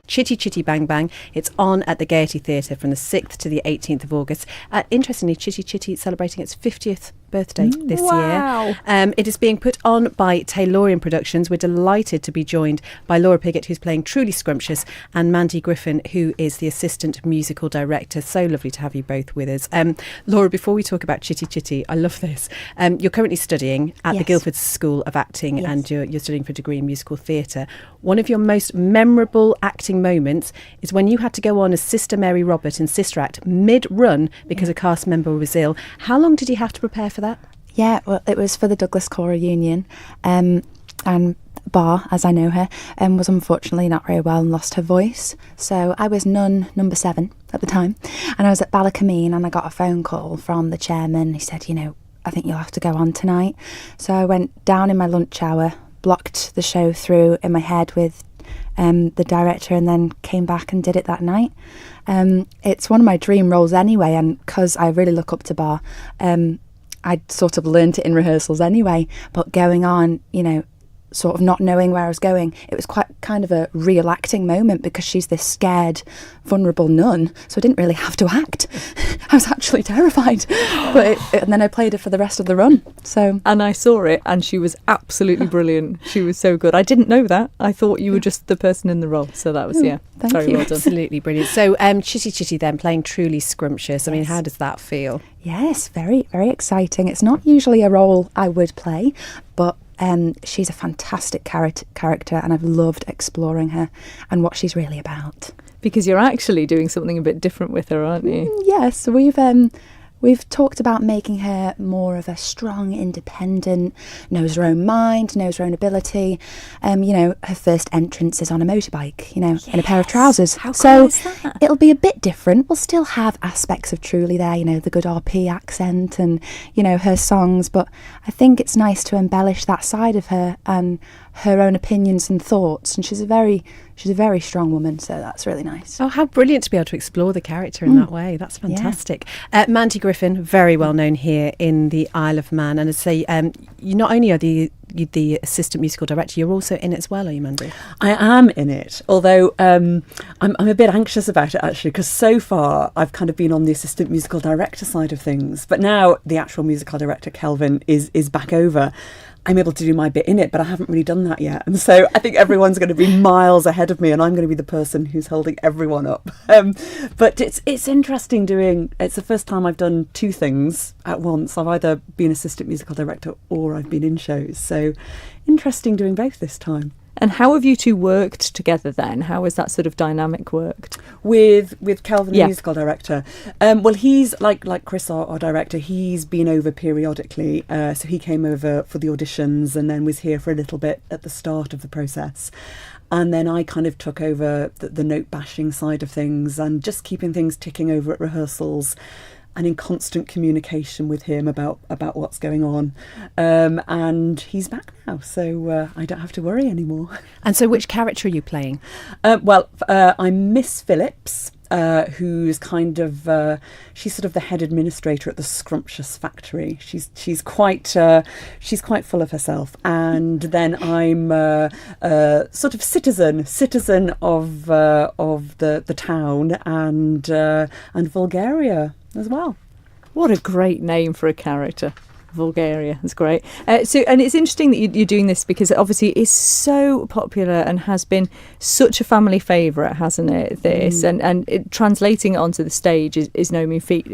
Chitty Chitty Bang Bang. It's on at the Gaiety Theatre from the 6th to the 18th of August. Interestingly, Chitty Chitty celebrating its 50th birthday this year. It is being put on by Taylorian Productions. We're delighted to be joined by Laura Piggott, who's playing Truly Scrumptious, and Mandy Griffin, who is the assistant musical director. So lovely to have you both with us. Laura, before we talk about Chitty Chitty, I love this. You're currently studying at the Guildford School of Acting, and you're studying for a degree in musical theatre. One of your most memorable acting moments is when you had to go on as Sister Mary Robert in Sister Act mid-run because a cast member was ill. How long did you have to prepare for that? Yeah, well, it was for the Douglas Choral Union, and Bar, as I know her, was unfortunately not very well and lost her voice. So I was nun number 7 at the time, and I was at Ballacameen, and I got a phone call from the chairman. He said, I think you'll have to go on tonight. So I went down in my lunch hour, blocked the show through in my head with the director, and then came back and did it that night. It's one of my dream roles anyway, and because I really look up to Bar, I'd sort of learnt it in rehearsals anyway, but going on, sort of not knowing where I was going, it was quite kind of a real acting moment because she's this scared, vulnerable nun, so I didn't really have to act. I was actually terrified, and then I played her for the rest of the run. And I saw it, and she was absolutely brilliant. She was so good. I didn't know that. I thought you were just the person in the role, so that was very well done. Absolutely brilliant. So Chitty Chitty then playing Truly Scrumptious. I mean, how does that feel? Yes, very, very exciting. It's not usually a role I would play, but she's a fantastic character, and I've loved exploring her and what she's really about. Because you're actually doing something a bit different with her, aren't you? Yes, we've talked about making her more of a strong, independent, knows her own mind, knows her own ability. Her first entrance is on a motorbike, in a pair of trousers. How cool is that? It'll be a bit different. We'll still have aspects of Truly there, the good RP accent and, her songs. But I think it's nice to embellish that side of her and her own opinions and thoughts. And she's a very strong woman, so that's really nice. Oh, how brilliant to be able to explore the character in that way. That's fantastic. Mandy Griffin, very well known here in the Isle of Man. And I'd say you not only are the assistant musical director, you're also in it as well, are you, Mandy? I am in it, although I'm a bit anxious about it, actually, because so far I've kind of been on the assistant musical director side of things. But now the actual musical director, Kelvin, is back over. I'm able to do my bit in it, but I haven't really done that yet. And so I think everyone's going to be miles ahead of me, and I'm going to be the person who's holding everyone up. But it's interesting it's the first time I've done 2 things at once. I've either been assistant musical director or I've been in shows. So interesting doing both this time. And how have you two worked together then? How has that sort of dynamic worked? With Kelvin, the musical director. Well, he's like Chris, our director, he's been over periodically. So he came over for the auditions and then was here for a little bit at the start of the process. And then I kind of took over the note bashing side of things and just keeping things ticking over at rehearsals, and in constant communication with him about what's going on. And he's back now, so I don't have to worry anymore. And so which character are you playing? I'm Miss Phillips, who's kind of she's sort of the head administrator at the Scrumptious factory. She's quite full of herself. And then I'm sort of citizen of the town and Bulgaria as well. What a great name for a character. Bulgaria. That's great. And it's interesting that you're doing this because obviously it's so popular and has been such a family favourite, hasn't it? This and translating it onto the stage is no mean feat,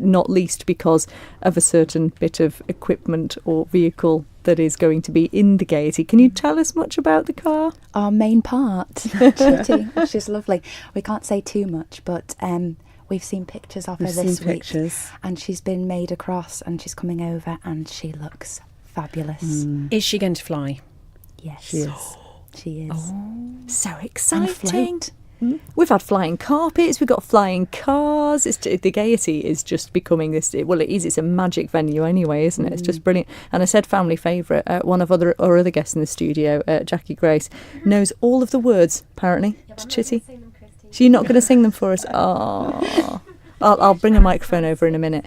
not least because of a certain bit of equipment or vehicle that is going to be in the Gaiety. Can you tell us much about the car? Our main part, Chitty, which is lovely. We can't say too much, but we've seen pictures of her this week, and she's been made across, and she's coming over, and she looks fabulous. Is she going to fly? Yes, she is. She is. Oh, so exciting! We've had flying carpets, we've got flying cars. The Gaiety is just becoming this. Well, it is. It's a magic venue anyway, isn't it? It's just brilliant. And I said family favourite. One of our other guests in the studio, Jackie Grace, knows all of the words apparently to Chitty. So you're not going to sing them for us? Oh, I'll bring a microphone over in a minute.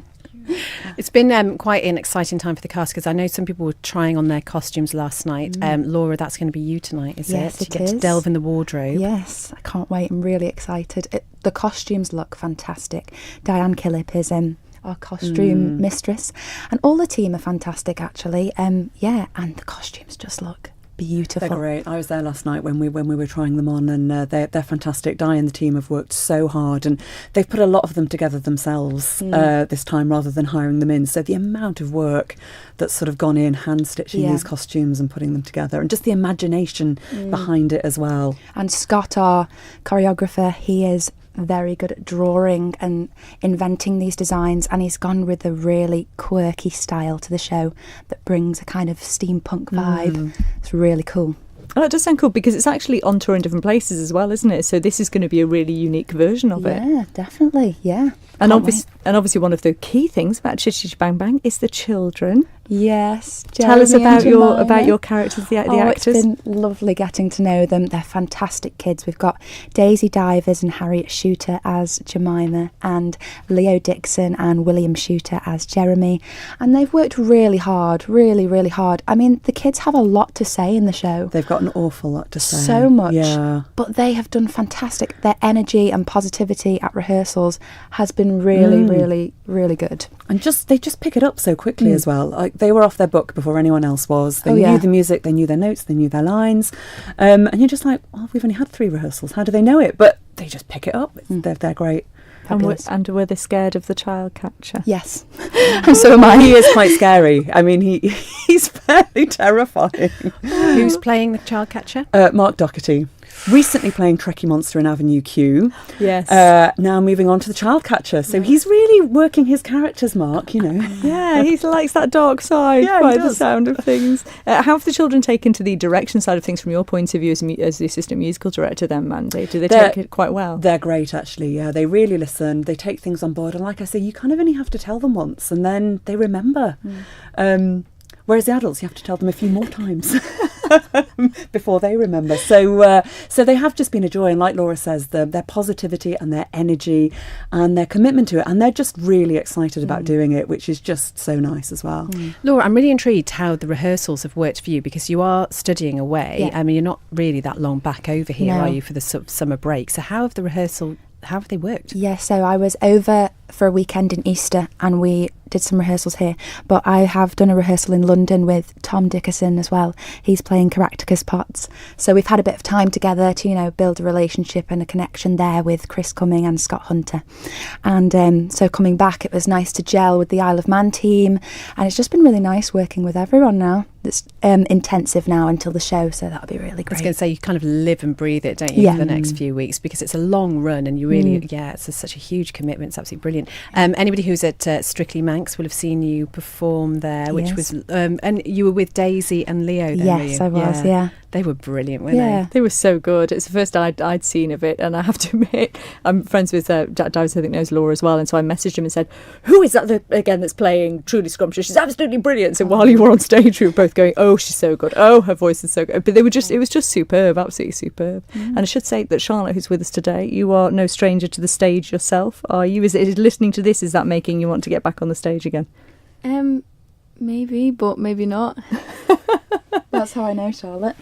It's been quite an exciting time for the cast, because I know some people were trying on their costumes last night. Laura, that's going to be you tonight, is Yes, it? it You get to is. delve in the wardrobe. Yes, I can't wait. I'm really excited. The costumes look fantastic. Diane Killip is our costume mistress, and all the team are fantastic actually. And the costumes just look beautiful. They're great. I was there last night when we were trying them on, and they're fantastic. Di and the team have worked so hard, and they've put a lot of them together themselves this time rather than hiring them in. So the amount of work that's sort of gone in hand stitching these costumes and putting them together, and just the imagination behind it as well. And Scott, our choreographer, he is very good at drawing and inventing these designs, and he's gone with a really quirky style to the show that brings a kind of steampunk vibe. It's really cool. Oh, it does sound cool, because it's actually on tour in different places as well, isn't it? So this is going to be a really unique version of it. Yeah, definitely. Yeah. And Can't wait. obviously one of the key things about Chitty Chitty Bang Bang is the children. Yes. Tell us Jeremy and Jemima. about your characters, the actors. It's been lovely getting to know them. They're fantastic kids. We've got Daisy Divers and Harriet Shooter as Jemima, and Leo Dixon and William Shooter as Jeremy. And they've worked really hard, really, really hard. I mean, the kids have a lot to say in the show. They've got an awful lot to say. So much. Yeah. But they have done fantastic. Their energy and positivity at rehearsals has been really, really, really good. And they just pick it up so quickly as well. Like, they were off their book before anyone else was. They knew the music, they knew their notes, they knew their lines. And you're just like, well, we've only had 3 rehearsals. How do they know it? But they just pick it up. They're great. And were they scared of the child catcher? Yes. And so am I. He is quite scary. I mean, he's fairly terrifying. Who's playing the child catcher? Mark Doherty. Recently playing Trekkie Monster in Avenue Q. Yes. Now moving on to the child catcher. So he's really working his characters, Mark, you know. Yeah, he likes that dark side by the sound of things. How have the children taken to the direction side of things from your point of view as the assistant musical director then, Mandy? Do they take it quite well? They're great, actually, yeah. They really listen. They take things on board. And like I say, you kind of only have to tell them once and then they remember. Whereas the adults, you have to tell them a few more times before they remember. So they have just been a joy. And like Laura says, their positivity and their energy and their commitment to it. And they're just really excited about doing it, which is just so nice as well. Laura, I'm really intrigued how the rehearsals have worked for you, because you are studying away. Yeah. I mean, you're not really that long back over here, No. are you, for the summer break? So how have they worked? Yeah, so I was over for a weekend in Easter and we did some rehearsals here, but I have done a rehearsal in London with Tom Dickerson as well. He's playing Caractacus Potts, so we've had a bit of time together to build a relationship and a connection there with Chris Cumming and Scott Hunter. And so coming back, it was nice to gel with the Isle of Man team, and it's just been really nice working with everyone now. It's intensive now until the show, so that'll be really I was great. going to say, you kind of live and breathe it, don't you, for the next few weeks, because it's a long run and you really, it's such a huge commitment. It's absolutely brilliant. Anybody who's at Strictly Manx will have seen you perform there, which Yes. was, and you were with Daisy and Leo then, were you? Yes, I was, yeah. They were brilliant, weren't Yeah. They were so good. It's the first I'd seen of it, and I have to admit, I'm friends with Jack Davis, I think knows Laura as well, and so I messaged him and said, "Who is that again that's playing Truly Scrumptious? She's absolutely brilliant." So while you were on stage, we were both going, "Oh, she's so good. Oh, her voice is so good." But it was just superb, absolutely superb. And I should say that Charlotte, who's with us today, you are no stranger to the stage yourself, are you? Is listening to this, is that making you want to get back on the stage again? Maybe, but maybe not. That's how I know Charlotte.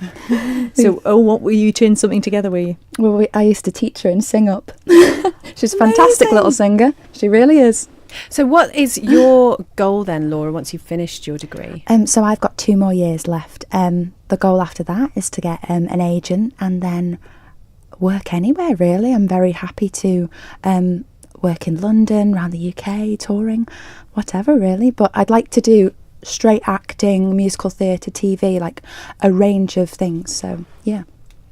So, what were you two in something together, were you? Well, I used to teach her and sing up. She's a fantastic little singer. She really is. So what is your goal then, Laura, once you've finished your degree? So I've got 2 more years left. The goal after that is to get an agent and then work anywhere, really. I'm very happy to work in London, around the UK, touring, whatever, really. But I'd like to do straight acting, musical theatre, TV, like a range of things. So, yeah.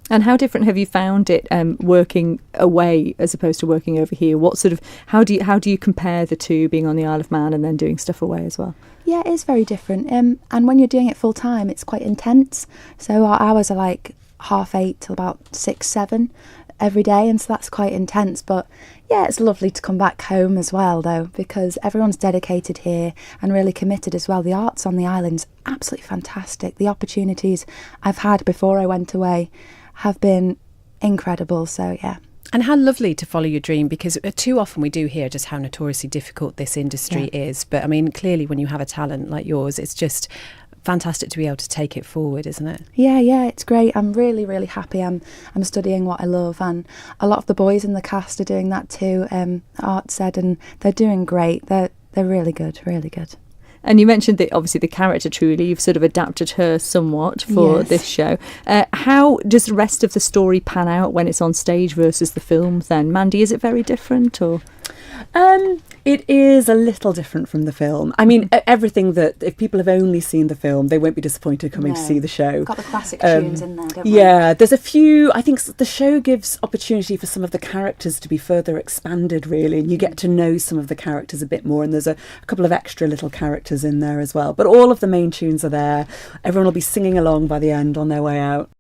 And how different have you found it working away as opposed to working over here? What sort of how do you compare the two, being on the Isle of Man and then doing stuff away as well? Yeah, it is very different. And when you're doing it full time, it's quite intense. So our hours are like 8:30 till about 6, 7 every day, and so that's quite intense. But yeah, it's lovely to come back home as well, though, because everyone's dedicated here and really committed as well. The arts on the island's absolutely fantastic. The opportunities I've had before I went away have been incredible. So yeah. And how lovely to follow your dream, because too often we do hear just how notoriously difficult this industry is. But I mean, clearly when you have a talent like yours, it's just fantastic to be able to take it forward, isn't it? Yeah, it's great. I'm really, really happy. I'm studying what I love, and a lot of the boys in the cast are doing that too. Art said, and they're doing great. They're really good, really good. And you mentioned that obviously the character Truly, you've sort of adapted her somewhat for this show. How does the rest of the story pan out when it's on stage versus the film then? Mandy, is it very different or...? It is a little different from the film. I mean, everything that, if people have only seen the film, they won't be disappointed coming to see the show. Got the classic tunes in there, don't we? Yeah, there's a few, I think the show gives opportunity for some of the characters to be further expanded, really, and you get to know some of the characters a bit more, and there's a couple of extra little characters in there as well. But all of the main tunes are there. Everyone will be singing along by the end on their way out.